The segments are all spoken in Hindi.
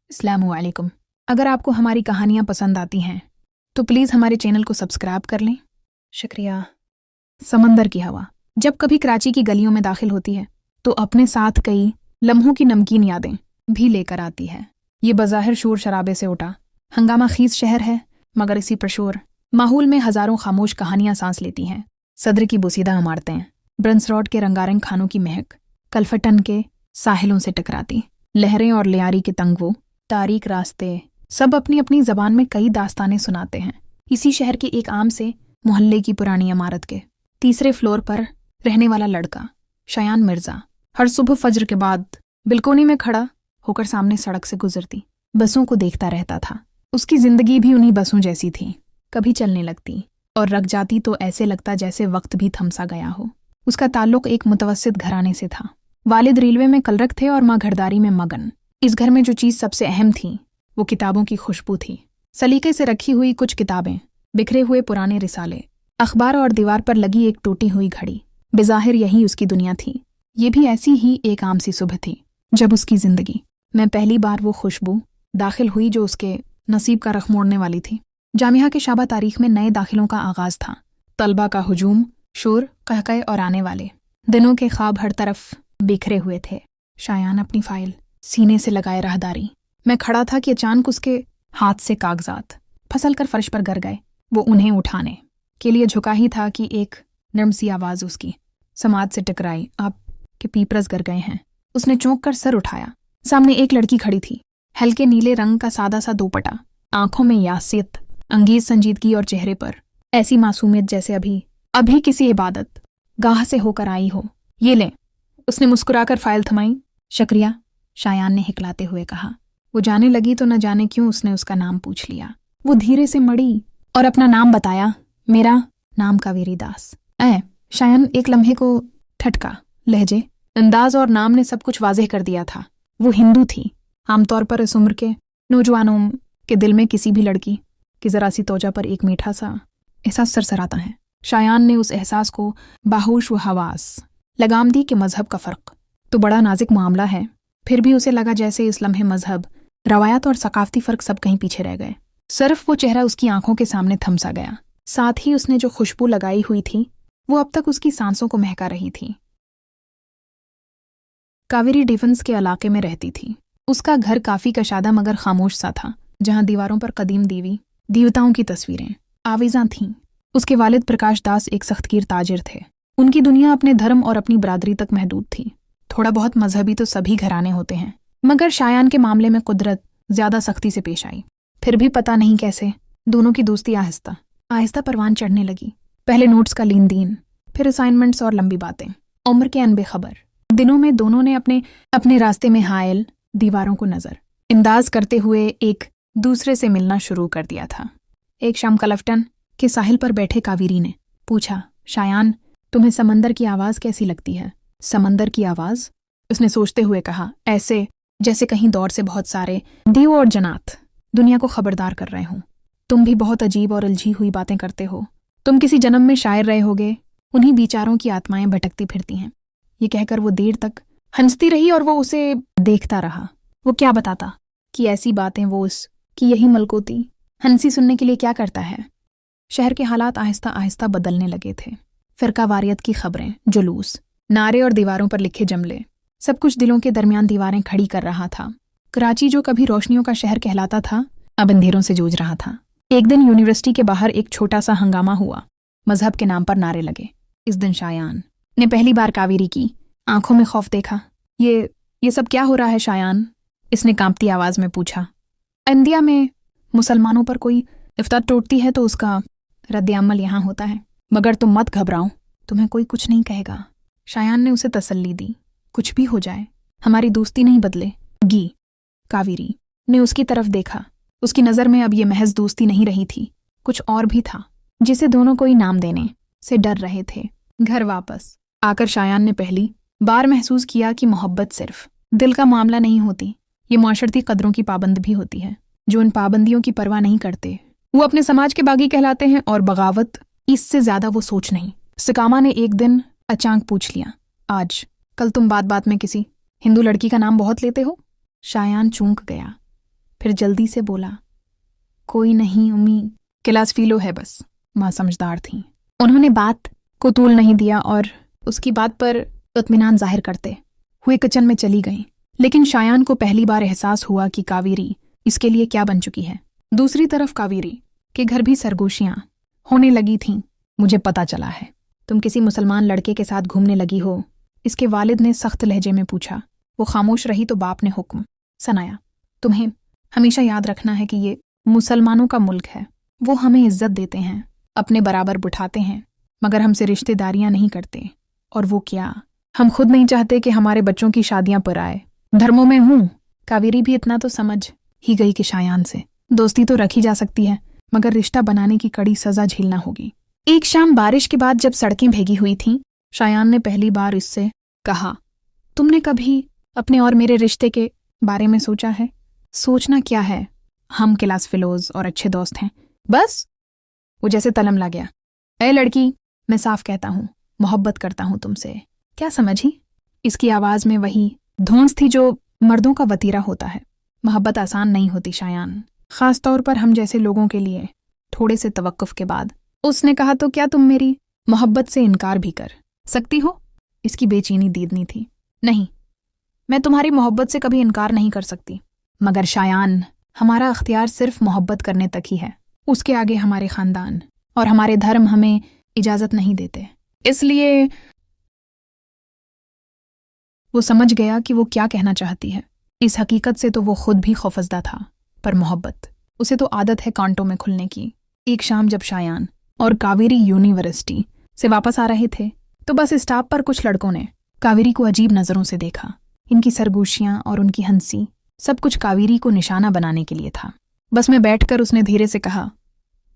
अस्सलामुअलैकुम। अगर आपको हमारी कहानियाँ पसंद आती हैं तो प्लीज़ हमारे चैनल को सब्सक्राइब कर लें। शुक्रिया। समंदर की हवा जब कभी कराची की गलियों में दाखिल होती है तो अपने साथ कई लम्हों की नमकीन यादें भी लेकर आती है। ये बज़ाहिर शोर शराबे से उठा हंगामा खीज शहर है, मगर इसी प्रशोर माहौल में हज़ारों खामोश कहानियाँ सांस लेती हैं। सदर की बोसीदा इमारतें, ब्रंस रोड के रंगारंग खानों की महक, कलफटन के साहिलों से टकराती लहरें और लियारी के तंगवों तारीक रास्ते, सब अपनी अपनी जबान में कई दास्तानें सुनाते हैं। इसी शहर के एक आम से मोहल्ले की पुरानी इमारत के तीसरे फ्लोर पर रहने वाला लड़का शायान मिर्जा हर सुबह फज्र के बाद बिल्कोनी में खड़ा होकर सामने सड़क से गुजरती बसों को देखता रहता था। उसकी जिंदगी भी उन्हीं बसों जैसी थी, कभी चलने लगती और रक जाती तो ऐसे लगता जैसे वक्त भी थमसा गया हो। उसका ताल्लुक एक मुतवस्सित घराने से था। वालिद रेलवे में कलरक थे और माँ घरदारी में मगन। इस घर में जो चीज़ सबसे अहम थी वो किताबों की खुशबू थी। सलीके से रखी हुई कुछ किताबें, बिखरे हुए पुराने रिसाले, अखबार और दीवार पर लगी एक टूटी हुई घड़ी। बेज़ाहिर यही उसकी दुनिया थी। ये भी ऐसी ही एक आम सी सुबह थी जब उसकी जिंदगी में पहली बार वो खुशबू दाखिल हुई जो उसके नसीब का रख मोड़ने वाली थी। जामिया के शाबा तारीख में नए दाखिलों का आगाज था। तलबा का हुजूम, शोर, कहकहे और आने वाले दिनों के ख्वाब हर तरफ बिखरे हुए थे। शायान अपनी फाइल सीने से लगाए राहदारी मैं खड़ा था कि अचानक उसके हाथ से कागजात फसल कर फर्श पर गिर गए। वो उन्हें उठाने के लिए झुका ही था कि एक नर्म सी आवाज़ उसकी समाज से टकराई। आपके पीपरस गिर गए हैं। उसने चौंक कर सर उठाया। सामने एक लड़की खड़ी थी, हल्के नीले रंग का सादा सा दोपट्टा, आंखों में यासियत अंगेज संजीदगी और चेहरे पर ऐसी मासूमियत जैसे अभी किसी इबादत गाह से होकर आई हो। ये लें। उसने मुस्कुराकर फाइल थमाई। शुक्रिया, शायान ने हिकलाते हुए कहा। वो जाने लगी तो न जाने क्यों उसने उसका नाम पूछ लिया। वो धीरे से मड़ी और अपना नाम बताया। मेरा नाम कावेरी दास। शायान एक लम्हे को ठटका। लहजे, अंदाज और नाम ने सब कुछ वाज़ेह कर दिया था। वो हिंदू थी। आमतौर पर इस उम्र के नौजवानों के दिल में किसी भी लड़की की ज़रा सी तोजा पर एक मीठा सा एहसास सरसराता है। शायान ने उस एहसास को बाहोश व हवास लगाम दी कि मजहब का फ़र्क तो बड़ा नाजुक मामला है। फिर भी उसे लगा जैसे इस लम्हे मजहब, रवायत और सकाफती फ़र्क सब कहीं पीछे रह गए। सिर्फ वो चेहरा उसकी आंखों के सामने थमसा गया। साथ ही उसने जो खुशबू लगाई हुई थी वो अब तक उसकी सांसों को महका रही थी। कावेरी डिफेंस के इलाके में रहती थी। उसका घर काफ़ी कशादा मगर खामोश सा था, जहाँ दीवारों पर कदीम देवी देवताओं की तस्वीरें आवेज़ां थीं। उसके वालिद प्रकाश दास एक सख्तगीर ताजिर थे। उनकी दुनिया अपने धर्म और अपनी बरादरी तक महदूद थी। थोड़ा बहुत मजहबी तो सभी घराने होते हैं, मगर शायान के मामले में कुदरत ज्यादा सख्ती से पेश आई। फिर भी पता नहीं कैसे दोनों की दोस्ती आहिस्ता आहिस्ता परवान चढ़ने लगी। पहले नोट्स का लीन दीन, फिर असाइनमेंट्स और लंबी बातें। उम्र के अनबेखबर दिनों में दोनों ने अपने रास्ते में हायल दीवारों को नजर अंदाज करते हुए एक दूसरे से मिलना शुरू कर दिया था। एक शाम कलफटन के साहिल पर बैठे कावेरी ने पूछा, शायान, तुम्हें समंदर की आवाज़ कैसी लगती है? समंदर की आवाज़? उसने सोचते हुए कहा, ऐसे जैसे कहीं दौर से बहुत सारे देव और जनात दुनिया को खबरदार कर रहे हों। तुम भी बहुत अजीब और उलझी हुई बातें करते हो। तुम किसी जन्म में शायर रहे होगे। उन्हीं बेचारों की आत्माएं भटकती फिरती हैं। ये कहकर वो देर तक हंसती रही और वो उसे देखता रहा। वो क्या बताता कि ऐसी बातें वो उसकी यही मलकोती हंसी सुनने के लिए क्या करता है। शहर के हालात आहिस्ता आहिस्ता बदलने लगे थे। फिरका वारियत की खबरें, जुलूस, नारे और दीवारों पर लिखे जमले, सब कुछ दिलों के दरमियान दीवारें खड़ी कर रहा था। कराची जो कभी रोशनियों का शहर कहलाता था, अब अंधेरों से जूझ रहा था। एक दिन यूनिवर्सिटी के बाहर एक छोटा सा हंगामा हुआ। मजहब के नाम पर नारे लगे। इस दिन शायान ने पहली बार कावेरी की आंखों में खौफ देखा। ये सब क्या हो रहा है शायान? इसने कांपती आवाज में पूछा। इंडिया में मुसलमानों पर कोई इफ्तार टूटती है तो उसका रद्द-ए-अमल यहाँ होता है, मगर तुम मत घबराओ, तुम्हें कोई कुछ नहीं कहेगा। शायान ने उसे तसल्ली दी। कुछ भी हो जाए, हमारी दोस्ती नहीं बदलेगी। कावेरी ने उसकी तरफ देखा। उसकी नज़र में अब ये महज दोस्ती नहीं रही थी, कुछ और भी था जिसे दोनों कोई नाम देने से डर रहे थे। घर वापस आकर शायान ने पहली बार महसूस किया कि मोहब्बत सिर्फ दिल का मामला नहीं होती, ये माशरती कदरों की पाबंद भी होती है। जो इन पाबंदियों की परवाह नहीं करते वो अपने समाज के बागी कहलाते हैं, और बगावत इससे ज्यादा वो सोच नहीं। सिकामा ने एक दिन अचानक पूछ लिया, आज कल तुम बात बात में किसी हिंदू लड़की का नाम बहुत लेते हो? शायान चूक गया। फिर जल्दी से बोला, कोई नहीं उम्मी, क्लास फीलो है बस। माँ समझदार थीं। उन्होंने बात को तूल नहीं दिया और उसकी बात पर इत्मीनान जाहिर करते हुए किचन में चली गईं। लेकिन शायान को पहली बार एहसास हुआ कि कावेरी इसके लिए क्या बन चुकी है। दूसरी तरफ कावेरी के घर भी सरगोशियां होने लगी थीं। मुझे पता चला है तुम किसी मुसलमान लड़के के साथ घूमने लगी हो, इसके वालिद ने सख्त लहजे में पूछा। वो खामोश रही तो बाप ने हुक्म सुनाया, तुम्हें हमेशा याद रखना है कि ये मुसलमानों का मुल्क है। वो हमें इज्जत देते हैं, अपने बराबर बिठाते हैं, मगर हमसे रिश्तेदारियां नहीं करते। और वो क्या, हम खुद नहीं चाहते कि हमारे बच्चों की शादियां पर आए। धर्मों में हूं। कावेरी भी इतना तो समझ ही गई कि शायान से दोस्ती तो रखी जा सकती है, मगर रिश्ता बनाने की कड़ी सजा झेलना होगी। एक शाम बारिश के बाद जब सड़कें भीगी हुई थीं, शायान ने पहली बार इससे कहा, तुमने कभी अपने और मेरे रिश्ते के बारे में सोचा है? सोचना क्या है, हम क्लास फेलोज और अच्छे दोस्त हैं बस। वो जैसे तलम ला गया। ए लड़की, मैं साफ कहता हूँ, मोहब्बत करता हूँ तुमसे। क्या समझी? इसकी आवाज में वही धौंस थी जो मर्दों का वतीरा होता है। मोहब्बत आसान नहीं होती शायान, खास तौर पर हम जैसे लोगों के लिए। थोड़े से तवक्कुफ के बाद उसने कहा, तो क्या तुम मेरी मोहब्बत से इनकार भी कर सकती हो? इसकी बेचैनी दीदनी थी। नहीं, मैं तुम्हारी मोहब्बत से कभी इनकार नहीं कर सकती, मगर शायान, हमारा अख्तियार सिर्फ मोहब्बत करने तक ही है। उसके आगे हमारे खानदान और हमारे धर्म हमें इजाजत नहीं देते। इसलिए वो समझ गया कि वो क्या कहना चाहती है। इस हकीकत से तो वो खुद भी खौफजदा था, पर मोहब्बत, उसे तो आदत है कांटों में खुलने की। एक शाम जब शायान और कावेरी यूनिवर्सिटी से वापस आ रहे थे, तो बस स्टॉप पर कुछ लड़कों ने कावेरी को अजीब नज़रों से देखा। इनकी सरगोशियां और उनकी हंसी, सब कुछ कावेरी को निशाना बनाने के लिए था। बस में बैठकर उसने धीरे से कहा,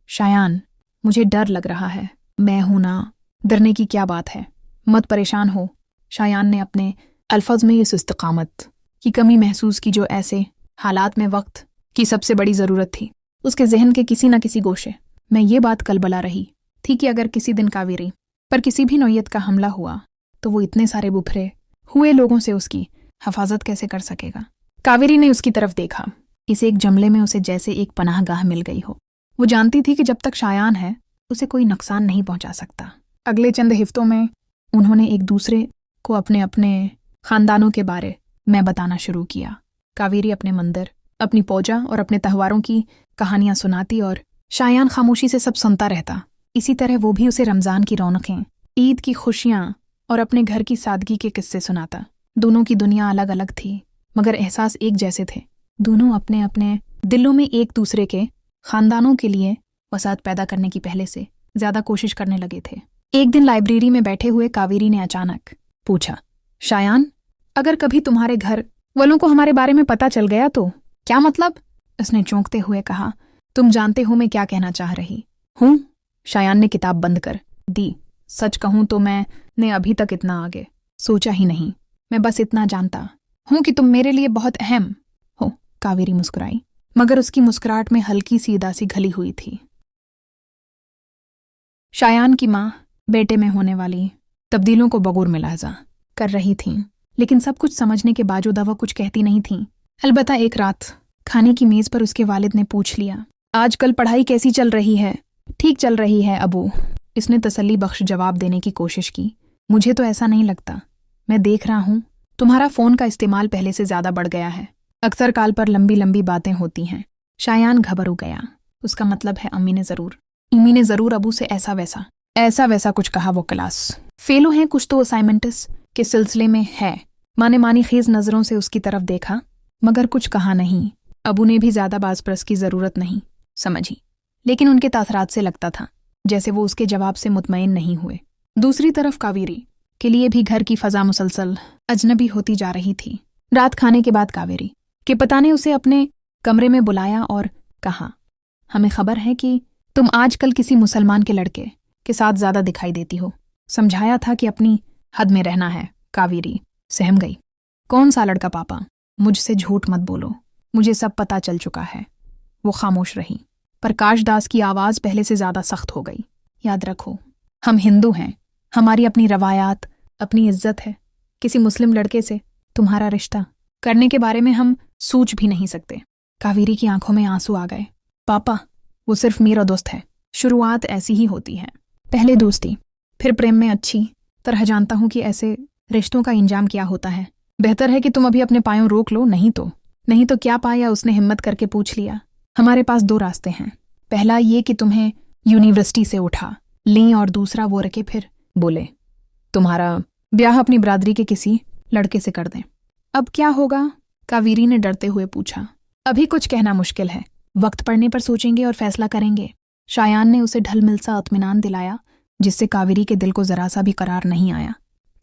शायान, मुझे डर लग रहा है। मैं हूं ना, डरने की क्या बात है, मत परेशान हो। शायान ने अपने अल्फाज में इस इस्तिकामत की कमी महसूस की जो ऐसे हालात में वक्त की सबसे बड़ी ज़रूरत थी। उसके जहन के किसी न किसी गोशे में ये बात कलबला रही थी कि अगर किसी दिन कावेरी पर किसी भी नौयत का हमला हुआ तो वो इतने सारे बुफरे हुए लोगों से उसकी हिफाजत कैसे कर सकेगा। कावेरी ने उसकी तरफ देखा। इस एक जमले में उसे जैसे एक पनाहगाह मिल गई हो। वो जानती थी कि जब तक शायान है उसे कोई नुकसान नहीं पहुंचा सकता। अगले चंद हफ्तों में उन्होंने एक दूसरे को अपने अपने खानदानों के बारे में बताना शुरू किया। कावेरी अपने मंदिर, अपनी पूजा और अपने त्योहारों की कहानियां सुनाती और शायान खामोशी से सब सुनता रहता। इसी तरह वो भी उसे रमज़ान की रौनकें, ईद की खुशियां और अपने घर की सादगी के किस्से सुनाता। दोनों की दुनिया अलग अलग थी, मगर एहसास एक जैसे थे। दोनों अपने अपने दिलों में एक दूसरे के खानदानों के लिए वसात पैदा करने की पहले से ज्यादा कोशिश करने लगे थे। एक दिन लाइब्रेरी में बैठे हुए कावेरी ने अचानक पूछा, शायान, अगर कभी तुम्हारे घर वालों को हमारे बारे में पता चल गया तो? क्या मतलब? उसने चौंकते हुए कहा, तुम जानते हो मैं क्या कहना चाह रही हूं। शायान ने किताब बंद कर दी। सच कहूं तो मैंने अभी तक इतना आगे सोचा ही नहीं। मैं बस इतना जानता हूं कि तुम मेरे लिए बहुत अहम हो। कावेरी मुस्कुराई, मगर उसकी मुस्कुराहट में हल्की सी उदासी घली हुई थी। शायान की माँ बेटे में होने वाली तब्दीलों को बगौर मुलाहजा कर रही थीं, लेकिन सब कुछ समझने के बावजूद वो कुछ कहती नहीं थीं। अलबत्ता एक रात खाने की मेज पर उसके वालिद ने पूछ लिया, आजकल पढ़ाई कैसी चल रही है? ठीक चल रही है अबू। इसने तसल्ली बख्श जवाब देने की कोशिश की। मुझे तो ऐसा नहीं लगता। मैं देख रहा हूँ तुम्हारा फ़ोन का इस्तेमाल पहले से ज़्यादा बढ़ गया है। अक्सर कॉल पर लंबी लंबी बातें होती हैं। शायान घबरू गया। उसका मतलब है इमी ने ज़रूर अबू से ऐसा वैसा कुछ कहा। वो क्लास फेलो हैं कुछ तो असाइनमेंट्स के सिलसिले में है। माँ ने मानी खेज नज़रों से उसकी तरफ देखा, मगर कुछ कहा नहीं। अबू ने भी ज़्यादा बाज़परस की ज़रूरत नहीं समझी, लेकिन उनके तासरात से लगता था जैसे वो उसके जवाब से मुतमईन नहीं हुए। दूसरी तरफ कावेरी के लिए भी घर की फ़ज़ा मुसलसल अजनबी होती जा रही थी। रात खाने के बाद कावेरी के पता ने उसे अपने कमरे में बुलाया और कहा, हमें खबर है कि तुम आजकल किसी मुसलमान के लड़के के साथ ज़्यादा दिखाई देती हो। समझाया था कि अपनी हद में रहना है। कावेरी सहम गई। कौन सा लड़का पापा? मुझसे झूठ मत बोलो, मुझे सब पता चल चुका है। वो खामोश रही। प्रकाश दास की आवाज़ पहले से ज़्यादा सख्त हो गई। याद रखो, हम हिंदू हैं, हमारी अपनी रवायात, अपनी इज्जत है। किसी मुस्लिम लड़के से तुम्हारा रिश्ता करने के बारे में हम सोच भी नहीं सकते। कावेरी की आंखों में आंसू आ गए। पापा, वो सिर्फ मेरा दोस्त है। शुरुआत ऐसी ही होती है, पहले दोस्ती, फिर प्रेम में अच्छी तरह जानता हूँ कि ऐसे रिश्तों का इंजाम क्या होता है। बेहतर है कि तुम अभी अपने पायों रोक लो, नहीं तो क्या पाया। उसने हिम्मत करके पूछ लिया। हमारे पास 2 रास्ते हैं, पहला ये कि तुम्हें यूनिवर्सिटी से उठा लें और दूसरा वो रखे फिर बोले तुम्हारा ब्याह अपनी बरादरी के किसी लड़के से कर दें। अब क्या होगा? कावेरी ने डरते हुए पूछा। अभी कुछ कहना मुश्किल है, वक्त पड़ने पर सोचेंगे और फैसला करेंगे। शायान ने उसे ढलमिल सा इत्मीनान दिलाया, जिससे कावेरी के दिल को जरा सा भी करार नहीं आया।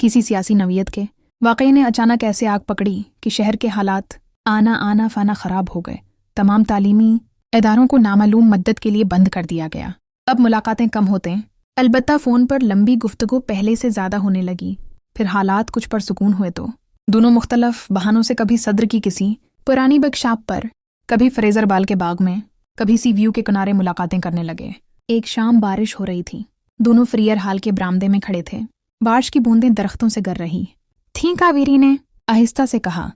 किसी सियासी नवीयत के वाकये ने अचानक ऐसे आग पकड़ी कि शहर के हालात आना फाना खराब हो गए। तमाम तालीमी इदारों को नामालूम मद्दत के लिए बंद कर दिया गया। अब मुलाकातें कम होते, अलबत्ता फ़ोन पर लंबी गुफ्तगू पहले से ज़्यादा होने लगी। फिर हालात कुछ परसुकून हुए तो दोनों मुख्तलफ बहानों से कभी सद्र की किसी पुरानी वर्कशॉप पर, कभी फ्रेजर बाल के बाग में, कभी सी व्यू के किनारे मुलाकातें करने लगे। एक शाम बारिश हो रही थी। दोनों फ्रियर हाल के बरामदे में खड़े थे। बारिश की बूंदें दरख्तों से गर रही थीं। कावेरी ने आहिस्ता से कहा,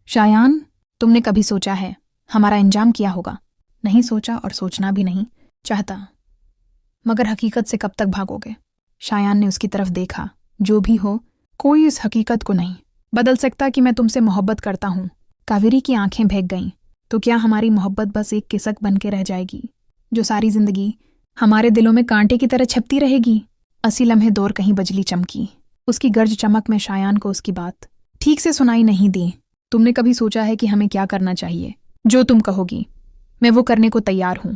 शायान, तुमने कभी सोचा है हमारा अंजाम क्या होगा? नहीं सोचा और सोचना भी नहीं चाहता, मगर हकीकत से कब तक भागोगे? शायान ने उसकी तरफ देखा। जो भी हो, कोई इस हकीकत को नहीं बदल सकता कि मैं तुमसे मोहब्बत करता हूँ। कावेरी की आंखें भीग गईं। तो क्या हमारी मोहब्बत बस एक किसक बन के रह जाएगी, जो सारी जिंदगी हमारे दिलों में कांटे की तरह छपती रहेगी? अस्सी लम्हे दूर कहीं बिजली चमकी। उसकी गर्ज चमक में शायान को उसकी बात ठीक से सुनाई नहीं दी। तुमने कभी सोचा है कि हमें क्या करना चाहिए? जो तुम कहोगी मैं वो करने को तैयार हूँ।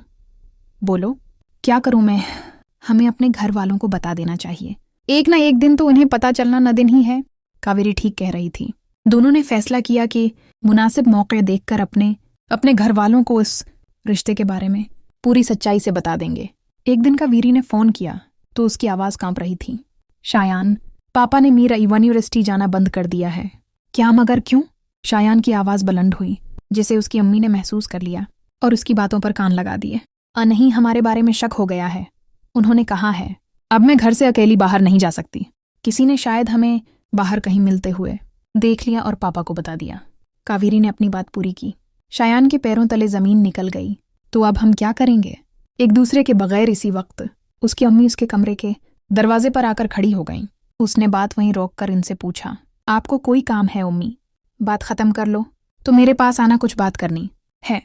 बोलो, क्या करूँ मैं? हमें अपने घर वालों को बता देना चाहिए। एक ना एक दिन तो उन्हें पता चलना न दिन ही है। कावेरी ठीक कह रही थी। दोनों ने फैसला किया कि मुनासिब मौके देखकर अपने घर वालों को इस रिश्ते के बारे में पूरी सच्चाई से बता देंगे। एक दिन कावेरी ने फ़ोन किया तो उसकी आवाज़ कांप रही थी। शायान, पापा ने मेरा यूनिवर्सिटी जाना बंद कर दिया है। क्या? मगर क्यों? शायान की आवाज़ बुलंद हुई, जिसे उसकी अम्मी ने महसूस कर लिया और उसकी बातों पर कान लगा दिए। नहीं, हमारे बारे में शक हो गया है। उन्होंने कहा है अब मैं घर से अकेली बाहर नहीं जा सकती। किसी ने शायद हमें बाहर कहीं मिलते हुए देख लिया और पापा को बता दिया। कावेरी ने अपनी बात पूरी की। शायान के पैरों तले ज़मीन निकल गई। तो अब हम क्या करेंगे? एक दूसरे के बगैर इसी वक्त उसकी अम्मी उसके कमरे के दरवाजे पर आकर खड़ी हो गईं। उसने बात वहीं रोककर इनसे पूछा, आपको कोई काम है उम्मी? बात ख़त्म कर लो तो मेरे पास आना, कुछ बात करनी है।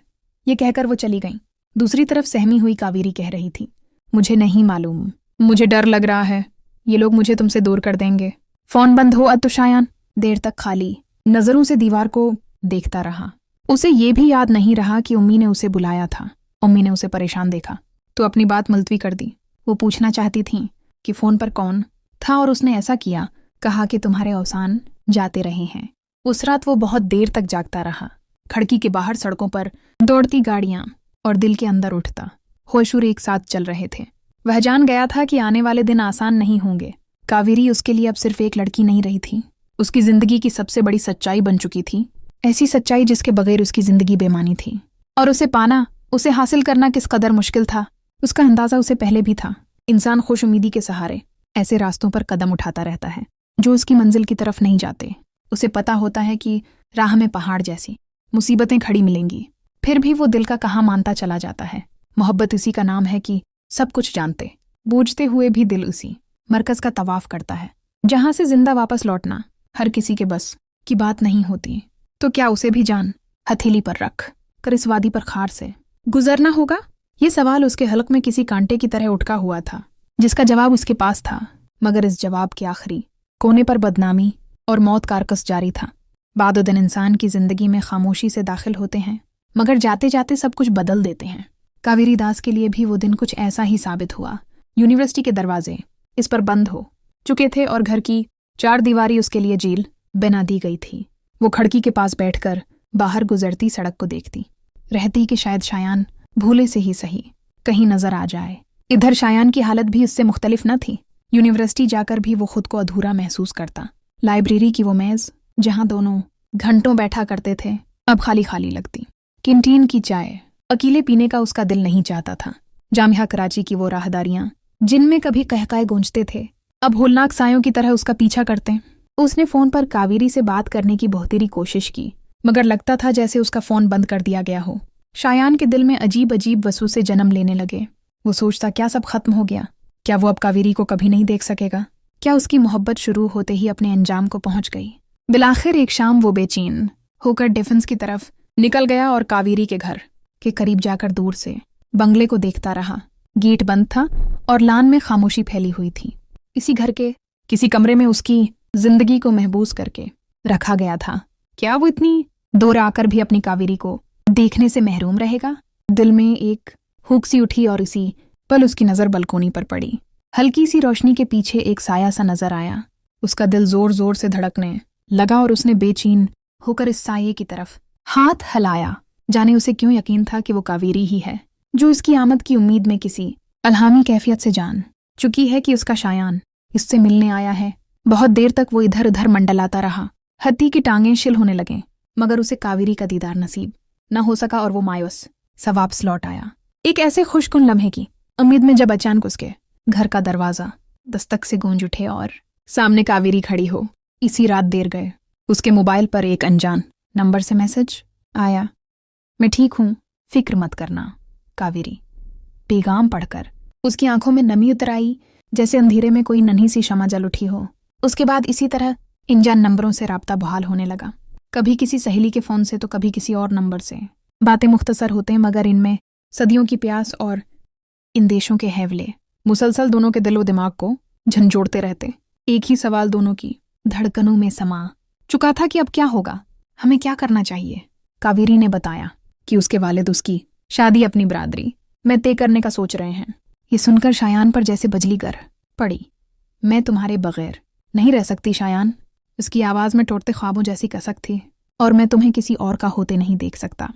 ये कहकर वो चली गईं। दूसरी तरफ सहमी हुई कावेरी कह रही थी, मुझे नहीं मालूम, मुझे डर लग रहा है ये लोग मुझे तुमसे दूर कर देंगे। फ़ोन बंद हो तो शायान देर तक खाली नज़रों से दीवार को देखता रहा। उसे ये भी याद नहीं रहा कि उम्मी ने उसे बुलाया था। उम्मी ने उसे परेशान देखा तो अपनी बात मुलतवी कर दी। वो पूछना चाहती थीं कि फ़ोन पर कौन था और उसने ऐसा किया। कहा कि तुम्हारे अवसान जाते रहे हैं। उस रात वो बहुत देर तक जागता रहा। खिड़की के बाहर सड़कों पर दौड़ती गाड़ियां और दिल के अंदर उठता होशूर एक साथ चल रहे थे। वह जान गया था कि आने वाले दिन आसान नहीं होंगे। कावेरी उसके लिए अब सिर्फ एक लड़की नहीं रही थी, उसकी जिंदगी की सबसे बड़ी सच्चाई बन चुकी थी। ऐसी सच्चाई जिसके बगैर उसकी जिंदगी बेमानी थी। और उसे पाना, उसे हासिल करना किस कदर मुश्किल था, उसका अंदाजा उसे पहले भी था। इंसान खुश उम्मीदी के सहारे ऐसे रास्तों पर कदम उठाता रहता है जो उसकी मंजिल की तरफ नहीं जाते। उसे पता होता है कि राह में पहाड़ जैसी मुसीबतें खड़ी मिलेंगी, फिर भी वो दिल का कहाँ मानता चला जाता है। मोहब्बत इसी का नाम है कि सब कुछ जानते बूझते हुए भी दिल उसी मरकज़ का तवाफ करता है जहाँ से जिंदा वापस लौटना हर किसी के बस की बात नहीं होती। तो क्या उसे भी जान हथेली पर रख कर इस वादी पर खार से गुजरना होगा? ये सवाल उसके हलक में किसी कांटे की तरह उठका हुआ था, जिसका जवाब उसके पास था, मगर इस जवाब के आखिरी कोने पर बदनामी और मौत का अरकस जारी था। बादो दिन इंसान की जिंदगी में खामोशी से दाखिल होते हैं, मगर जाते जाते सब कुछ बदल देते हैं। कावेरी दास के लिए भी वो दिन कुछ ऐसा ही साबित हुआ। यूनिवर्सिटी के दरवाजे इस पर बंद हो चुके थे और घर की 4 दीवारी उसके लिए जेल बना दी गई थी। वो खिड़की के पास बैठकर बाहर गुजरती सड़क को देखती रहती कि शायद शायान भूले से ही सही कहीं नजर आ जाए। इधर शायान की हालत भी इससे मुख्तलिफ न थी। यूनिवर्सिटी जाकर भी वो खुद को अधूरा महसूस करता। लाइब्रेरी की वो मेज़ जहाँ दोनों घंटों बैठा करते थे अब खाली खाली लगती। कैंटीन की चाय अकेले पीने का उसका दिल नहीं चाहता था। जामिया कराची की वो राहदारियां जिनमें कभी कहकाए गूंजते थे अब होलनाक सायों की तरह उसका पीछा करते। उसने फ़ोन पर कावेरी से बात करने की बहुतेरी कोशिश की, मगर लगता था जैसे उसका फ़ोन बंद कर दिया गया हो। शायान के दिल में अजीब अजीब वसूसे जन्म लेने लगे। वो सोचता क्या सब खत्म हो गया? क्या वो अब कावेरी को कभी नहीं देख सकेगा? क्या उसकी मोहब्बत शुरू होते ही अपने अंजाम को पहुंच गई? बिलाखिर एक शाम वो बेचैन होकर डिफेंस की तरफ निकल गया और कावेरी के घर के करीब जाकर दूर से बंगले को देखता रहा। गेट बंद था और लान में खामोशी फैली हुई थी। इसी घर के किसी कमरे में उसकी जिंदगी को महबूस करके रखा गया था। क्या वो इतनी दूर आकर भी अपनी कावेरी को देखने से महरूम रहेगा? दिल में एक हुक सी उठी और इसी पल उसकी नजर बलकोनी पर पड़ी। हल्की सी रोशनी के पीछे एक साया सा नजर आया। उसका दिल जोर जोर से धड़कने लगा और उसने बेचैन होकर इस साये की तरफ हाथ हिलाया। जाने उसे क्यों यकीन था कि वो कावेरी ही है जो इसकी आमद की उम्मीद में किसी अल्हामी कैफियत से जान चुकी है कि उसका शायान इससे मिलने आया है। बहुत देर तक वो इधर उधर मंडलाता रहा। हत्ती की टांगें शिल होने लगे, मगर उसे कावेरी का दीदार नसीब न हो सका और वो मायूस सा वापस लौट आया। एक ऐसे खुशकुन लम्हे की उम्मीद में जब अचानक उसके घर का दरवाजा दस्तक से गूंज उठे और सामने कावेरी खड़ी हो। इसी रात देर गए उसके मोबाइल पर एक अनजान नंबर से मैसेज आया। मैं ठीक हूं, फिक्र मत करना कावेरी। पैगाम पढ़कर उसकी आंखों में नमी उतर आई, जैसे अंधेरे में कोई नन्ही सी शमा जल उठी हो। उसके बाद इसी तरह अनजान नंबरों से राब्ता बहाल होने लगा। कभी किसी सहेली के फोन से तो कभी किसी और नंबर से। बातें मुख्तसर होते मगर इनमें सदियों की प्यास और इन देशों के हैवले मुसलसल दोनों के दिलो दिमाग को झंझोड़ते रहते। एक ही सवाल दोनों की धड़कनों में समा चुका था कि अब क्या होगा, हमें क्या करना चाहिए। कावेरी ने बताया कि उसके वालिद उसकी शादी अपनी बरादरी में तय करने का सोच रहे हैं। ये सुनकर शायान पर जैसे बिजली गर पड़ी। मैं तुम्हारे बगैर नहीं रह सकती शायान। उसकी आवाज़ में टूटते ख्वाबों जैसी कसक थी। और मैं तुम्हें किसी और का होते नहीं देख सकता।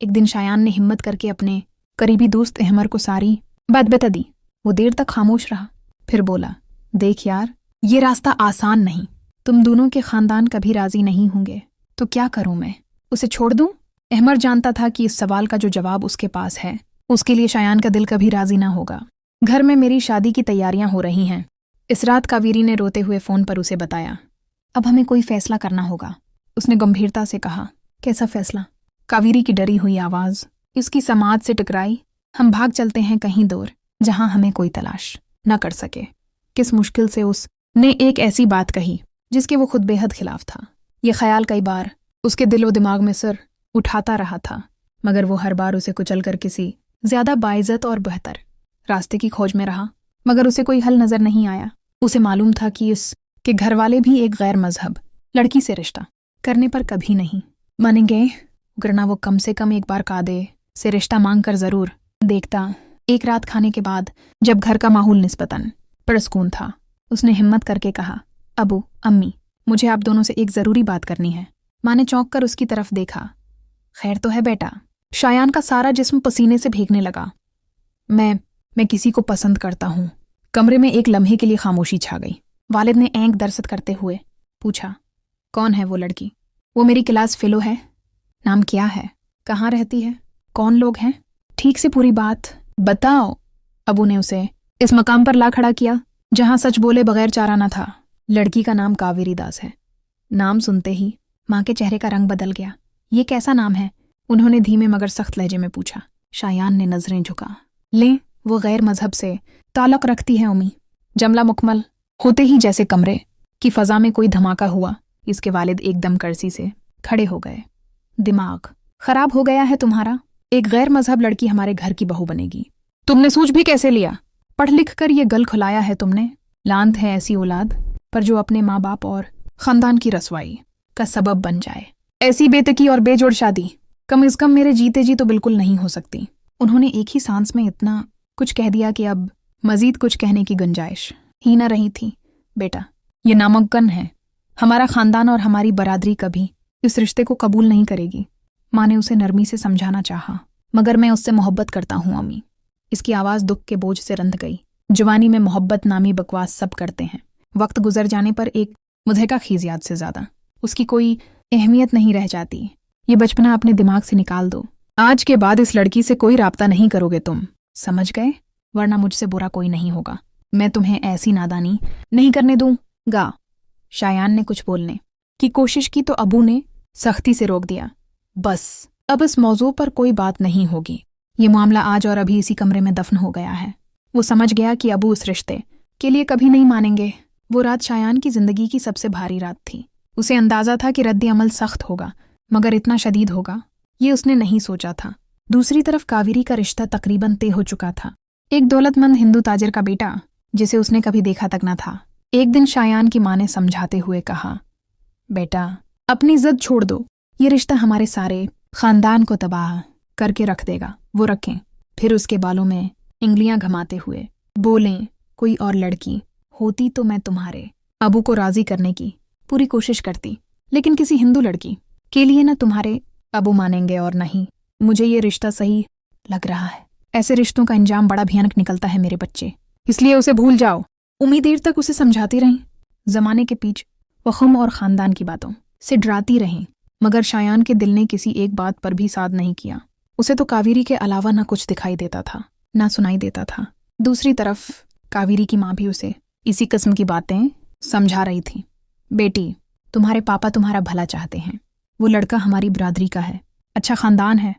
एक दिन शायान ने हिम्मत करके अपने करीबी दोस्त अहमर को सारी बात बता दी। वो देर तक खामोश रहा, फिर बोला, देख यार, ये रास्ता आसान नहीं। तुम दोनों के खानदान कभी राजी नहीं होंगे तो क्या करूं मैं? उसे छोड़ दूं? अहमर जानता था कि इस सवाल का जो जवाब उसके पास है उसके लिए शायान का दिल कभी राजी ना होगा। घर में मेरी शादी की तैयारियां हो रही हैं। इस रात कावेरी ने रोते हुए फोन पर उसे बताया। अब हमें कोई फैसला करना होगा, उसने गंभीरता से कहा। कैसा फैसला? कावेरी की डरी हुई आवाज इसकी समाज से टकराई। हम भाग चलते हैं कहीं दूर जहां हमें कोई तलाश न कर सके। किस मुश्किल से उसने एक ऐसी बात कही जिसके वो खुद बेहद खिलाफ था। ये ख्याल कई बार उसके दिलो दिमाग में सिर उठाता रहा था, मगर वो हर बार उसे कुचलकर किसी ज्यादा बाइज्जत और बेहतर रास्ते की खोज में रहा। मगर उसे कोई हल नजर नहीं आया। उसे मालूम था कि इसके घर वाले भी एक गैर मजहब लड़की से रिश्ता करने पर कभी नहीं मानेंगे, वरना वो कम से कम एक बार कादे से रिश्ता मांग कर जरूर देखता। एक रात खाने के बाद जब घर का माहौल निस्बतन पुरस्कून था, उसने हिम्मत करके कहा, अबू अम्मी, मुझे आप दोनों से एक जरूरी बात करनी है। माँ ने चौंक कर उसकी तरफ देखा। खैर तो है बेटा? शायान का सारा जिस्म पसीने से भीगने लगा। मैं किसी को पसंद करता हूँ। कमरे में एक लम्हे के लिए खामोशी छा गई। वालिद ने ऐंक दरसत करते हुए पूछा, कौन है वो लड़की? वो मेरी क्लास फेलो है। नाम क्या है? कहाँ रहती है? कौन लोग हैं? ठीक से पूरी बात बताओ। अबू ने उसे इस मकाम पर ला खड़ा किया जहां सच बोले बगैर चारा न था। लड़की का नाम कावेरी दास है। नाम सुनते ही माँ के चेहरे का रंग बदल गया। ये कैसा नाम है? उन्होंने धीमे मगर सख्त लहजे में पूछा। शायान ने नजरें झुका। ले, वो गैर मजहब से ताल्लुक रखती है उम्मी। जमला मुकम्मल होते ही जैसे कमरे की फजा में कोई धमाका हुआ। इसके वालिद एकदम कर्सी से खड़े हो गए। दिमाग खराब हो गया है तुम्हारा? एक गैर मजहब लड़की हमारे घर की बहू बनेगी? तुमने सूझ भी कैसे लिया? पढ़ लिख कर ये गल खुलाया है तुमने। लांत है ऐसी औलाद पर जो अपने माँ बाप और खानदान की रसवाई का सबब बन जाए। ऐसी बेतकी और बेजोड़ शादी कम से कम मेरे जीते जी तो बिल्कुल नहीं हो सकती। उन्होंने एक ही सांस में इतना कुछ कह दिया कि अब मजीद कुछ कहने की गुंजाइश ही न रही थी। बेटा, ये नामुमकिन है। हमारा खानदान और हमारी बरादरी कभी इस रिश्ते को कबूल नहीं करेगी। माँ ने उसे नरमी से समझाना चाहा, मगर मैं उससे मोहब्बत करता हूँ अम्मी। इसकी आवाज़ दुख के बोझ से रंध गई। जवानी में मोहब्बत नामी बकवास सब करते हैं। वक्त गुजर जाने पर एक मुझे का खीज याद से ज़्यादा उसकी कोई अहमियत नहीं रह जाती। ये बचपना अपने दिमाग से निकाल दो। आज के बाद इस लड़की से कोई राब्ता नहीं करोगे तुम, समझ गए? वरना मुझसे बुरा कोई नहीं होगा। मैं तुम्हें ऐसी नादानी नहीं करने दूंगा। शायान ने कुछ बोलने की कोशिश की तो अबू ने सख्ती से रोक दिया। बस, अब इस मौजू पर कोई बात नहीं होगी। ये मामला आज और अभी इसी कमरे में दफन हो गया है। वो समझ गया कि अबू उस रिश्ते के लिए कभी नहीं मानेंगे। वो रात शायान की जिंदगी की सबसे भारी रात थी। उसे अंदाजा था कि रद्द अमल सख्त होगा, मगर इतना शदीद होगा ये उसने नहीं सोचा था। दूसरी तरफ कावेरी का रिश्ता तकरीबन तय हो चुका था। एक दौलतमंद हिंदू ताजिर का बेटा, जिसे उसने कभी देखा तक न था। एक दिन शायान की माँ ने समझाते हुए कहा, बेटा अपनी जिद छोड़ दो, ये रिश्ता हमारे सारे खानदान को तबाह करके रख देगा। वो रखें। फिर उसके बालों में इंगलियां घमाते हुए बोलें, कोई और लड़की होती तो मैं तुम्हारे अबू को राजी करने की पूरी कोशिश करती, लेकिन किसी हिंदू लड़की के लिए न तुम्हारे अबू मानेंगे और न ही मुझे ये रिश्ता सही लग रहा है। ऐसे रिश्तों का अंजाम बड़ा भयानक निकलता है मेरे बच्चे, इसलिए उसे भूल जाओ। उम्मीद देर तक उसे समझाती रहीं, जमाने के पीछे वखम और खानदान की बातों से डराती रहीं, मगर शायान के दिल ने किसी एक बात पर भी साथ नहीं किया। उसे तो कावेरी के अलावा न कुछ दिखाई देता था, न सुनाई देता था। दूसरी तरफ कावेरी की माँ भी उसे इसी किस्म की बातें समझा रही थी। बेटी, तुम्हारे पापा तुम्हारा भला चाहते हैं। वो लड़का हमारी बिरादरी का है, अच्छा खानदान है,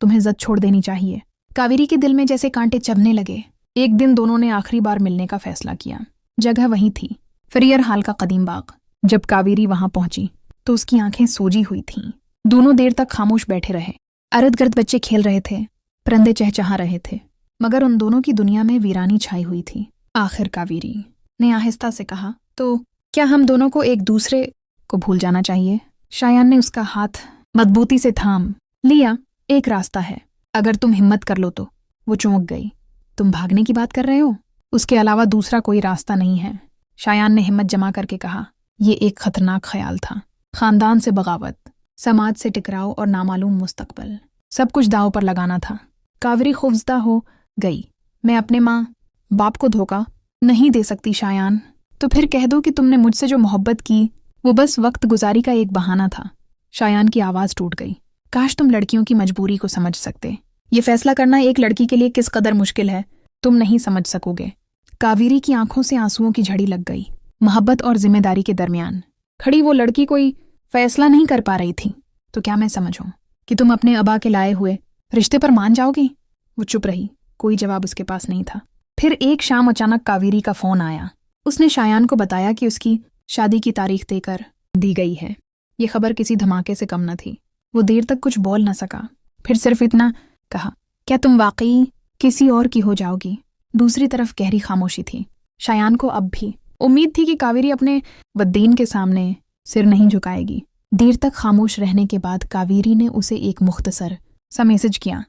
तुम्हें जद छोड़ देनी चाहिए। कावेरी के दिल में जैसे कांटे चबने लगे। एक दिन दोनों ने आखिरी बार मिलने का फैसला किया। जगह वही थी, फरियर हाल का कदीम बाग। जब कावेरी वहां पहुंची तो उसकी आंखें सोजी हुई थीं। दोनों देर तक खामोश बैठे रहे। इर्द गिर्द बच्चे खेल रहे थे, परिंदे चहचहा रहे थे, मगर उन दोनों की दुनिया में वीरानी छाई हुई थी। आखिर कावेरी ने आहिस्ता से कहा, तो क्या हम दोनों को एक दूसरे को भूल जाना चाहिए? शायान ने उसका हाथ मजबूती से थाम लिया। एक रास्ता है, अगर तुम हिम्मत कर लो तो। वो चौंक गई। तुम भागने की बात कर रहे हो? उसके अलावा दूसरा कोई रास्ता नहीं है, शायान ने हिम्मत जमा करके कहा। ये एक खतरनाक ख्याल था। खानदान से बगावत, समाज से टकराव और नामालूम मुस्तकबल, सब कुछ दांव पर लगाना था। कावेरी खौफजदा हो गई। मैं अपने माँ बाप को धोखा नहीं दे सकती शायान। तो फिर कह दो कि तुमने मुझसे जो मोहब्बत की वो बस वक्त गुजारी का एक बहाना था। शायान की आवाज़ टूट गई। काश तुम लड़कियों की मजबूरी को समझ सकते। ये फैसला करना एक लड़की के लिए किस कदर मुश्किल है, तुम नहीं समझ सकोगे। कावेरी की आंखों से आंसुओं की झड़ी लग गई। मोहब्बत और जिम्मेदारी के दरमियान खड़ी वो लड़की कोई फैसला नहीं कर पा रही थी। तो क्या मैं समझूं कि तुम अपने अबा के लाए हुए रिश्ते पर मान जाओगी? वो चुप रही, कोई जवाब उसके पास नहीं था। फिर एक शाम अचानक कावेरी का फोन आया। उसने शायान को बताया कि उसकी शादी की तारीख तय कर दी गई है। ये खबर किसी धमाके से कम न थी। वो देर तक कुछ बोल न सका, फिर सिर्फ इतना कहा, क्या तुम वाकई किसी और की हो जाओगी? दूसरी तरफ गहरी खामोशी थी। शायान को अब भी उम्मीद थी कि कावेरी अपने वद्दीन के सामने सिर नहीं झुकाएगी। देर तक खामोश रहने के बाद कावेरी ने उसे एक मुख्तसर सा मैसेज किया,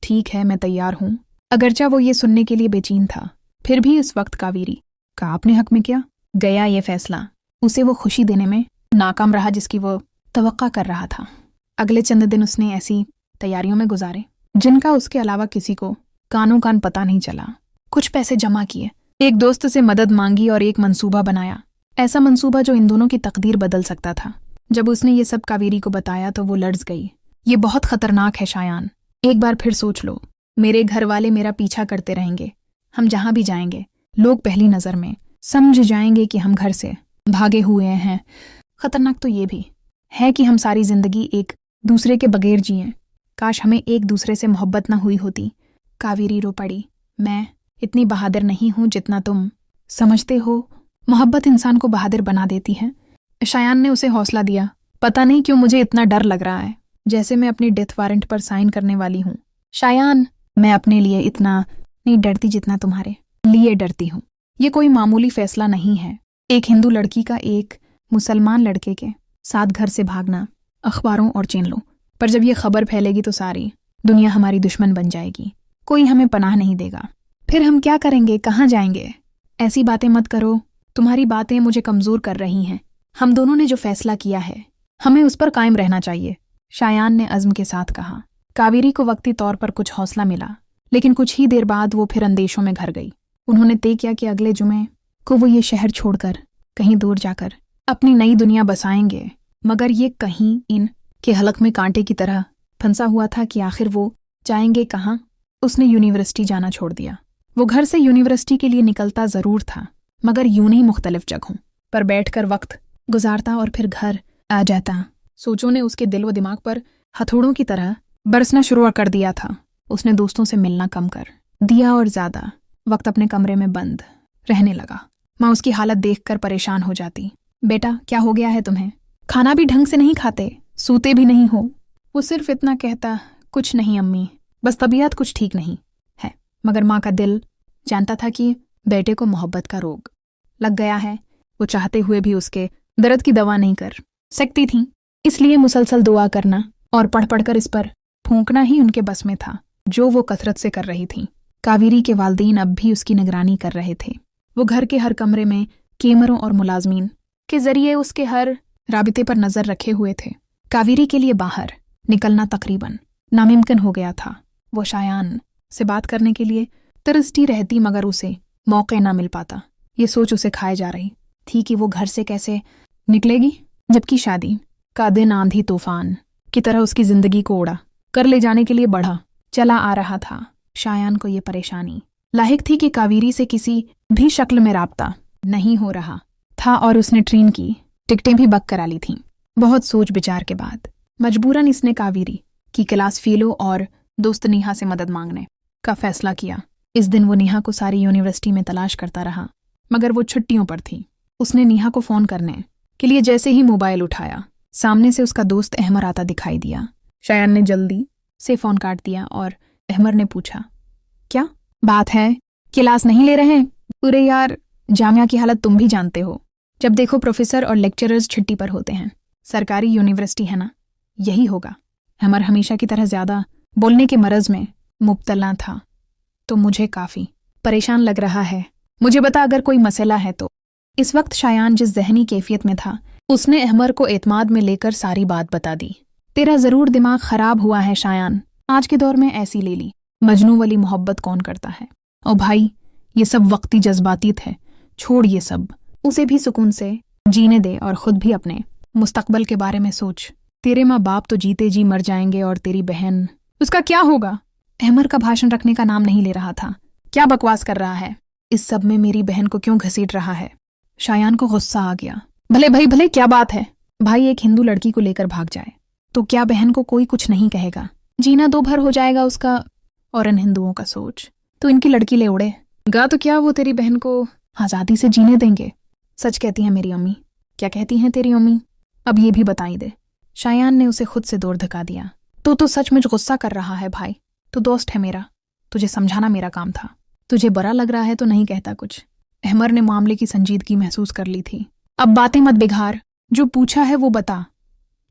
ठीक है मैं तैयार हूँ। अगरचा वो ये सुनने के लिए बेचैन था, फिर भी इस वक्त कावेरी का अपने हक में क्या गया ये फैसला उसे वो खुशी देने में नाकाम रहा जिसकी वो तवक्का कर रहा था। अगले चंद दिन उसने ऐसी तैयारियों में गुजारे जिनका उसके अलावा किसी को कानों कान पता नहीं चला। कुछ पैसे जमा किए, एक दोस्त से मदद मांगी और एक मंसूबा बनाया, ऐसा मंसूबा जो इन दोनों की तकदीर बदल सकता था। जब उसने ये सब कावेरी को बताया तो वो लर्ज गई। ये बहुत खतरनाक है शायान, एक बार फिर सोच लो। मेरे घर वाले मेरा पीछा करते रहेंगे, हम जहां भी जाएंगे लोग पहली नज़र में समझ जाएंगे कि हम घर से भागे हुए हैं। खतरनाक तो ये भी है कि हम सारी जिंदगी एक दूसरे के बगैर जिएं। काश हमें एक दूसरे से मोहब्बत ना हुई होती। कावेरी रो पड़ी। मैं इतनी बहादुर नहीं हूं जितना तुम समझते हो। मोहब्बत इंसान को बहादुर बना देती है। शायान ने उसे हौसला दिया। पता नहीं क्यों मुझे इतना डर लग रहा है, जैसे मैं अपनी डेथ वारंट पर साइन करने वाली हूँ। शायान, मैं अपने लिए इतना नहीं डरती जितना तुम्हारे लिए डरती हूँ। ये कोई मामूली फैसला नहीं है। एक हिंदू लड़की का एक मुसलमान लड़के के साथ घर से भागना अखबारों और चैनलों पर जब ये खबर फैलेगी तो सारी दुनिया हमारी दुश्मन बन जाएगी। कोई हमें पनाह नहीं देगा। फिर हम क्या करेंगे, कहाँ जाएंगे? ऐसी बातें मत करो, तुम्हारी बातें मुझे कमज़ोर कर रही हैं। हम दोनों ने जो फैसला किया है हमें उस पर कायम रहना चाहिए, शायान ने अज़्म के साथ कहा। कावेरी को वक्ती तौर पर कुछ हौसला मिला, लेकिन कुछ ही देर बाद वो फिर अंदेशों में घिर गई। उन्होंने तय किया कि अगले जुमे को वो ये शहर छोड़कर कहीं दूर जाकर अपनी नई दुनिया बसाएंगे। मगर ये कहीं इन के हलक में कांटे की तरह फंसा हुआ था कि आखिर वो जाएंगे कहाँ। उसने यूनिवर्सिटी जाना छोड़ दिया। वो घर से यूनिवर्सिटी के लिए निकलता ज़रूर था, मगर यूं नहीं मुख्तलिफ जगहों पर बैठकर वक्त गुजारता और फिर घर आ जाता। सोचों ने उसके दिल व दिमाग पर हथौड़ों की तरह बरसना शुरू कर दिया था। उसने दोस्तों से मिलना कम कर दिया और ज्यादा वक्त अपने कमरे में बंद रहने लगा। माँ उसकी हालत देखकर परेशान हो जाती। बेटा, क्या हो गया है तुम्हें? खाना भी ढंग से नहीं खाते, सूते भी नहीं हो। वो सिर्फ इतना कहता, कुछ नहीं अम्मी, बस तबीयत कुछ ठीक नहीं है। मगर माँ का दिल जानता था कि बेटे को मोहब्बत का रोग लग गया है। वो चाहते हुए भी उसके दर्द की दवा नहीं कर सकती थी, इसलिए मुसलसल दुआ करना और पढ़ पढ़कर इस पर फूंकना ही उनके बस में था, जो वो कसरत से कर रही थी। कावेरी के वालिदैन अब भी उसकी निगरानी कर रहे थे। वो घर के हर कमरे में कैमरों और मुलाजमीन के जरिए उसके हर राबिते पर नजर रखे हुए थे। कावेरी के लिए बाहर निकलना तकरीबन नामुमकिन हो गया था। वो शायान से बात करने के लिए तरसती रहती, मगर उसे मौके ना मिल पाता। ये सोच उसे खाए जा रही थी कि वो घर से कैसे निकलेगी, जबकि शादी का दिन आंधी तूफान की तरह उसकी जिंदगी को उड़ा कर ले जाने के लिए बढ़ा चला आ रहा था। शायान को ये परेशानी लाहिक थी कि कावेरी से किसी भी शक्ल में राब्ता नहीं हो रहा था और उसने ट्रेन की टिकटें भी बुक करा ली थीं। बहुत सोच विचार के बाद मजबूरन इसने कावेरी की क्लास फेलो और दोस्त नेहा से मदद मांगने का फैसला किया। इस दिन वो नेहा को सारी यूनिवर्सिटी में तलाश करता रहा, मगर वो छुट्टियों पर थी। उसने नेहा को फ़ोन करने के लिए जैसे ही मोबाइल उठाया, सामने से उसका दोस्त अहमर आता दिखाई दिया। शायान ने जल्दी से फ़ोन काट दिया और अहमर ने पूछा, क्या बात है, क्लास नहीं ले रहे हैं? पूरे यार, जामिया की हालत तुम भी जानते हो। जब देखो प्रोफेसर और लेक्चरर्स छुट्टी पर होते हैं। सरकारी यूनिवर्सिटी है ना, यही होगा। अहमर हमेशा की तरह ज़्यादा बोलने के मरज में मुब्तला था। तो मुझे काफ़ी परेशान लग रहा है, मुझे बता अगर कोई मसला है तो। इस वक्त शायान जिस जहनी कैफियत में था, उसने अहमर को एतमाद में लेकर सारी बात बता दी। तेरा ज़रूर दिमाग ख़राब हुआ है शायान, आज के दौर में ऐसी ले ली मजनू वाली मोहब्बत कौन करता है? ओ भाई, ये सब वक्ती जज्बातीत है, छोड़ ये सब। उसे भी सुकून से जीने दे और खुद भी अपने मुस्तकबल के बारे में सोच। तेरे माँ बाप तो जीते जी मर जाएंगे और तेरी बहन, उसका क्या होगा? अहमर का भाषण रखने का नाम नहीं ले रहा था। क्या बकवास कर रहा है? इस सब में मेरी बहन को क्यों घसीट रहा है? शायान को गुस्सा आ गया। भले भाई भले, क्या बात है? भाई एक हिंदू लड़की को लेकर भाग जाए तो क्या बहन को कोई कुछ नहीं कहेगा? जीना दो भर हो जाएगा उसका। और इन हिंदुओं का सोच, तो इनकी लड़की ले उड़े गा तो क्या वो तेरी बहन को आज़ादी से जीने देंगे? सच कहती हैं मेरी अम्मी। क्या कहती हैं तेरी अम्मी? अब ये भी बताई दे। शायान ने उसे खुद से दूर धका दिया। तो सचमुच गुस्सा कर रहा है भाई, तो दोस्त है मेरा, तुझे समझाना मेरा काम था। तुझे बुरा लग रहा है तो नहीं कहता कुछ। अहमर ने मामले की संजीदगी महसूस कर ली थी। अब बातें मत बिगाड़, जो पूछा है वो बता।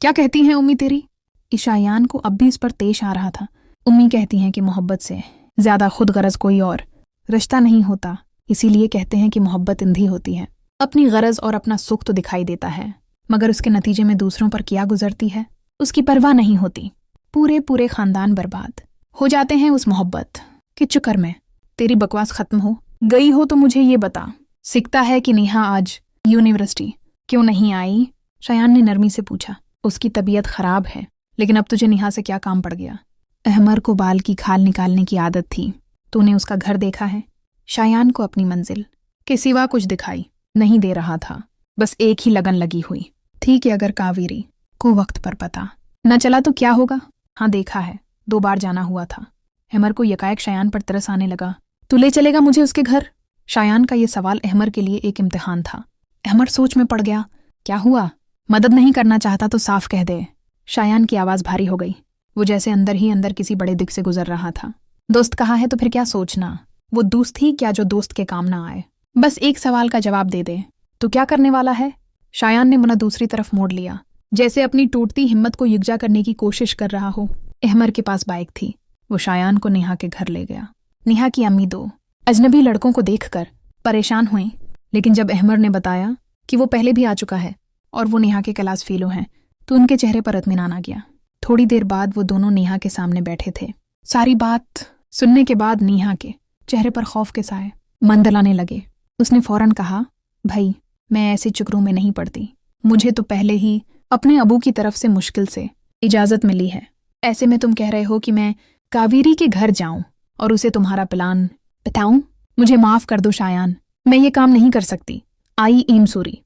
क्या कहती हैं उम्मी तेरी? शायान को अब भी इस पर तेश आ रहा था। उम्मी कहती हैं कि मोहब्बत से ज्यादा खुद गरज कोई और रिश्ता नहीं होता, इसीलिए कहते हैं कि मोहब्बत इंधी होती है। अपनी गरज और अपना सुख तो दिखाई देता है, मगर उसके नतीजे में दूसरों पर क्या गुजरती है उसकी परवाह नहीं होती। पूरे पूरे खानदान बर्बाद हो जाते हैं उस मोहब्बत के चक्कर में। तेरी बकवास खत्म हो गई हो तो मुझे ये बता, सिकता है कि नेहा आज यूनिवर्सिटी क्यों नहीं आई? शायान ने नरमी से पूछा। उसकी तबीयत खराब है, लेकिन अब तुझे नेहा से क्या काम पड़ गया? अहमर को बाल की खाल निकालने की आदत थी। तूने उसका घर देखा है? शायान को अपनी मंजिल के सिवा कुछ दिखाई नहीं दे रहा था, बस एक ही लगन लगी हुई थी कि अगर कावेरी को वक्त पर पता न चला तो क्या होगा। हाँ देखा है, 2 बार जाना हुआ था। अहमर को यकायक शायान पर तरस आने लगा। तू ले चलेगा मुझे उसके घर? शायान का ये सवाल अहमर के लिए एक इम्तिहान था। अहमर सोच में पड़ गया। क्या हुआ? मदद नहीं करना चाहता तो साफ कह दे। शायान की आवाज़ भारी हो गई। वो जैसे अंदर ही अंदर किसी बड़े दिक से गुजर रहा था। दोस्त कहा है तो फिर क्या सोचना? वो दोस्त ही क्या जो दोस्त के काम ना आए। बस एक सवाल का जवाब दे दे, तो क्या करने वाला है? शायान ने मुन्ना दूसरी तरफ मोड़ लिया, जैसे अपनी टूटती हिम्मत को यकजा करने की कोशिश कर रहा हो। अहमर के पास बाइक थी। वो शायान को नेहा के घर ले गया। नेहा की अम्मी 2 अजनबी लड़कों को देखकर परेशान हुई, लेकिन जब अहमर ने बताया कि वो पहले भी आ चुका है और वो नेहा के क्लास फेलो हैं, तो उनके चेहरे पर इत्मीनान आ गया। थोड़ी देर बाद वो दोनों नेहा के सामने बैठे थे। सारी बात सुनने के बाद नेहा के चेहरे पर खौफ के साए मंडलाने लगे। उसने फौरन कहा, भाई मैं ऐसे चक्रों में नहीं पड़ती। मुझे तो पहले ही अपने अबू की तरफ से मुश्किल से इजाज़त मिली है। ऐसे में तुम कह रहे हो कि मैं कावेरी के घर जाऊं और उसे तुम्हारा प्लान बताऊं? मुझे माफ़ कर दो शायान, मैं ये काम नहीं कर सकती। I am sorry.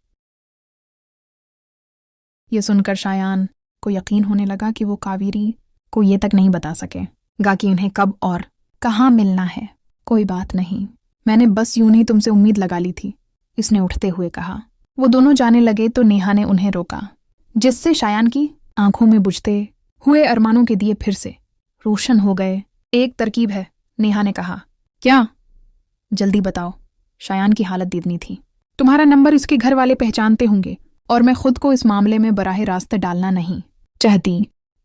ये सुनकर शायान को यकीन होने लगा कि वो कावेरी कोई ये तक नहीं बता सके गा कि उन्हें कब और कहाँ मिलना है। कोई बात नहीं, मैंने बस यूं ही तुमसे उम्मीद लगा ली थी, इसने उठते हुए कहा। वो दोनों जाने लगे तो नेहा ने उन्हें रोका, जिससे शायान की आंखों में बुझते हुए अरमानों के दिए फिर से रोशन हो गए। एक तरकीब है, नेहा ने कहा। क्या? जल्दी बताओ। शायान की हालत दीदनी थी। तुम्हारा नंबर इसके घर वाले पहचानते होंगे और मैं खुद को इस मामले में बराह रास्त डालना नहीं चाहती।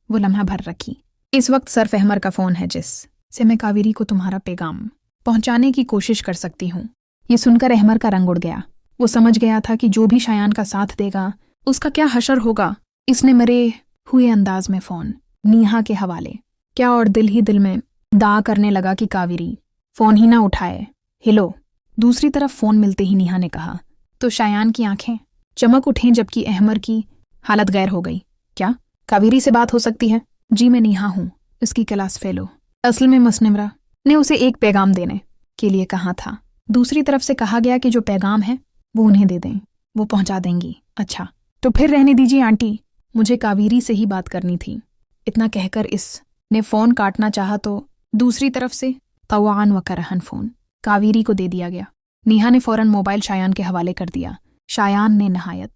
वो लम्हा भर रखी। इस वक्त सर्फ अहमर का फोन है जिससे मैं कावेरी को तुम्हारा पैगाम पहुंचाने की कोशिश कर सकती हूँ। ये सुनकर अहमर का रंग उड़ गया। वो समझ गया था कि जो भी शायान का साथ देगा उसका क्या हशर होगा। इसने मरे हुए अंदाज में फोन नेहा के हवाले क्या और दिल ही दिल में दा करने लगा कि कावेरी फोन ही ना उठाए। हेलो। दूसरी तरफ फोन मिलते ही नेहा ने कहा तो शायान की आंखें चमक उठें जबकि अहमर की हालत गैर हो गई। क्या कावेरी से बात हो सकती है? जी मैं नेहा हूँ, इसकी क्लास फेलो। असल में मसनिमरा ने उसे एक पैगाम देने के लिए कहा था। दूसरी तरफ से कहा गया कि जो पैगाम है वो उन्हें दे दें, वो पहुंचा देंगी। अच्छा तो फिर रहने दीजिए आंटी, मुझे कावेरी से ही बात करनी थी। इतना कहकर इसने फोन काटना चाहा तो दूसरी तरफ से तवान व करहन फोन कावेरी को दे दिया गया। नेहा ने फौरन मोबाइल शायान के हवाले कर दिया। शायान ने नहायत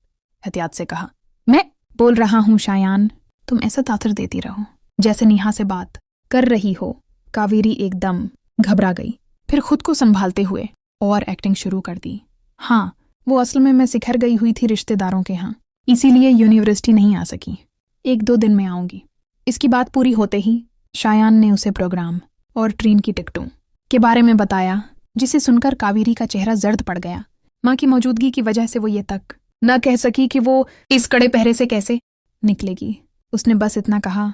एहतियात से कहा, मैं बोल रहा हूँ शायान, तुम ऐसा तातर देती रहो जैसे नेहा से बात कर रही हो। कावेरी एकदम घबरा गई, फिर खुद को संभालते हुए और एक्टिंग शुरू कर दी। हाँ वो असल में मैं सिखर गई हुई थी रिश्तेदारों के यहाँ, इसीलिए यूनिवर्सिटी नहीं आ सकी। 1-2 दिन में आऊंगी। इसकी बात पूरी होते ही शायान ने उसे प्रोग्राम और ट्रेन की टिकटों के बारे में बताया, जिसे सुनकर कावेरी का चेहरा जर्द पड़ गया। माँ की मौजूदगी की वजह से वो ये तक न कह सकी कि वो इस कड़े पहरे से कैसे निकलेगी। उसने बस इतना कहा,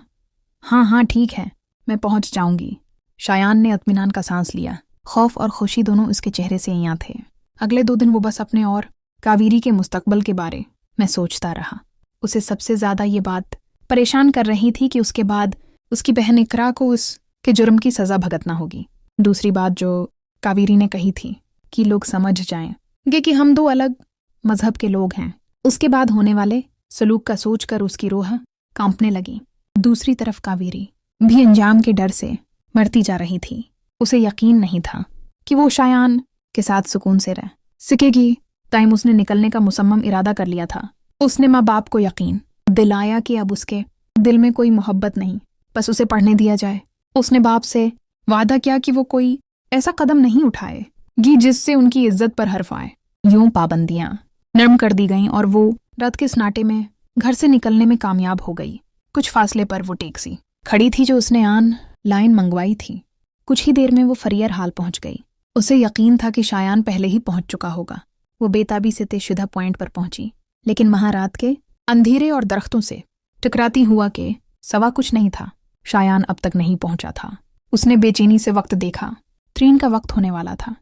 हाँ हाँ ठीक है, मैं पहुंच जाऊंगी। शायान ने इत्मीनान का सांस लिया। खौफ और खुशी दोनों उसके चेहरे से यहाँ थे। अगले 2 दिन वो बस अपने और कावेरी के मुस्तकबल के बारे में सोचता रहा। उसे सबसे ज्यादा ये बात परेशान कर रही थी कि उसके बाद उसकी बहन इकरा को उसके जुर्म की सजा भुगतना होगी। दूसरी बात जो कावेरी ने कही थी कि लोग समझ जाएंगे कि हम 2 अलग मजहब के लोग हैं, उसके बाद होने वाले सलूक का सोचकर उसकी रूह कांपने लगी। दूसरी तरफ कावेरी भी अंजाम के डर से मरती जा रही थी। उसे यकीन नहीं था कि वो शायान के साथ सुकून से रह सकेगी। टाइम उसने निकलने का मुसम्मम इरादा कर लिया था। उसने माँ बाप को यकीन दिलाया कि अब उसके दिल में कोई मोहब्बत नहीं, बस उसे पढ़ने दिया जाए। उसने बाप से वादा किया कि वो कोई ऐसा कदम नहीं उठाएगी जिससे उनकी इज्जत पर हर्फ आए। यूं पाबंदियां नरम कर दी गईं और वो रात के सन्नाटे में घर से निकलने में कामयाब हो गई। कुछ फासले पर वो टैक्सी खड़ी थी जो उसने ऑन लाइन मंगवाई थी। कुछ ही देर में वो फरियर हाल पहुंच गई। उसे यकीन था कि शायान पहले ही पहुंच चुका होगा। वो बेताबी से तयशुदा पॉइंट पर पहुंची, लेकिन वहां रात के अंधेरे और दरख्तों से टकराती हुआ के सवा कुछ नहीं था। शायान अब तक नहीं पहुंचा था। उसने बेचैनी से वक्त देखा। ट्रेन का वक्त होने वाला था।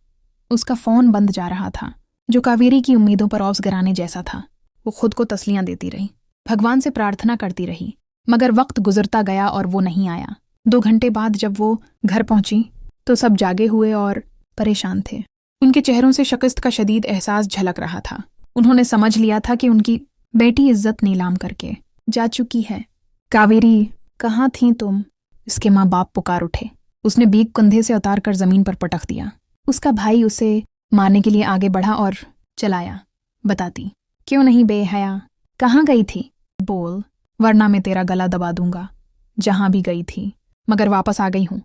उसका फोन बंद जा रहा था, जो कावेरी की उम्मीदों पर औस गिराने जैसा था। वो खुद को तसलियां देती रही, भगवान से प्रार्थना करती रही, मगर वक्त गुजरता गया और वो नहीं आया। 2 घंटे बाद जब वो घर पहुंची तो सब जागे हुए और परेशान थे। उनके चेहरों से शिकस्त का शदीद एहसास झलक रहा था। उन्होंने समझ लिया था कि उनकी बेटी इज्जत नीलाम करके जा चुकी है। कावेरी कहाँ थी तुम? इसके माँ बाप पुकार उठे। उसने बीक कंधे से उतार कर जमीन पर पटक दिया। उसका भाई उसे मारने के लिए आगे बढ़ा और चलाया। बताती क्यों नहीं बेहया, कहाँ गई थी? बोल, वरना मैं तेरा गला दबा दूंगा। जहां भी गई थी, मगर वापस आ गई हूं।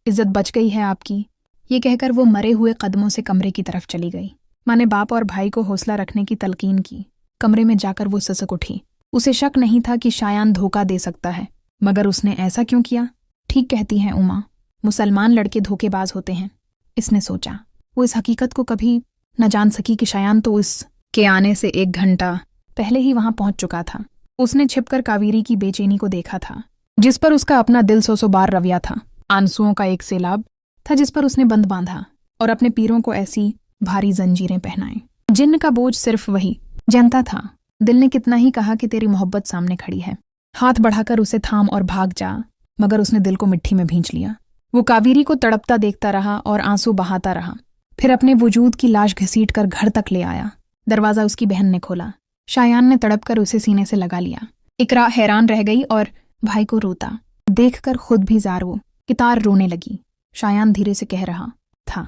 इज्जत बच गई है आपकी। ये कहकर वो मरे हुए कदमों से कमरे की तरफ चली गई। माँ ने बाप और भाई को हौसला रखने की तलकीन की। कमरे में जाकर वो ससक उठी। उसे शक नहीं था कि शायान धोखा दे सकता है, मगर उसने ऐसा क्यों किया? ठीक कहती हैं उमा, मुसलमान लड़के धोखेबाज होते हैं, इसने सोचा। वो इस हकीकत को कभी न जान सकी कि शायान तो उसके आने से 1 घंटा पहले ही वहां पहुंच चुका था। उसने छिपकर कावेरी की बेचैनी को देखा था, जिस पर उसका अपना दिल 100 बार रविया था। आंसुओं का एक सैलाब था जिस पर उसने बंद बांधा और अपने पीरों को ऐसी भारी जंजीरें पहनाई जिनका बोझ सिर्फ वही जानता था। दिल ने कितना ही कहा कि तेरी मोहब्बत सामने खड़ी है, हाथ बढ़ाकर उसे थाम और भाग जा, मगर उसने दिल को मिट्टी में भींच लिया। वो कावेरी को तड़पता देखता रहा और आंसू बहाता रहा। फिर अपने वजूद की लाश घसीट कर घर तक ले आया। दरवाजा उसकी बहन ने खोला। शायान ने तड़प कर उसे सीने से लगा लिया। इकरा हैरान रह गई और भाई को रोता देखकर खुद भी जार वो कितार रोने लगी। शायान धीरे से कह रहा था,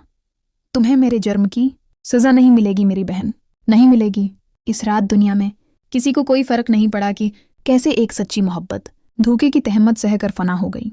तुम्हें मेरे जुर्म की सजा नहीं मिलेगी मेरी बहन, नहीं मिलेगी। इस रात दुनिया में किसी को कोई फर्क नहीं पड़ा कि कैसे एक सच्ची मोहब्बत धोखे की तहमत सहकर फना हो गई।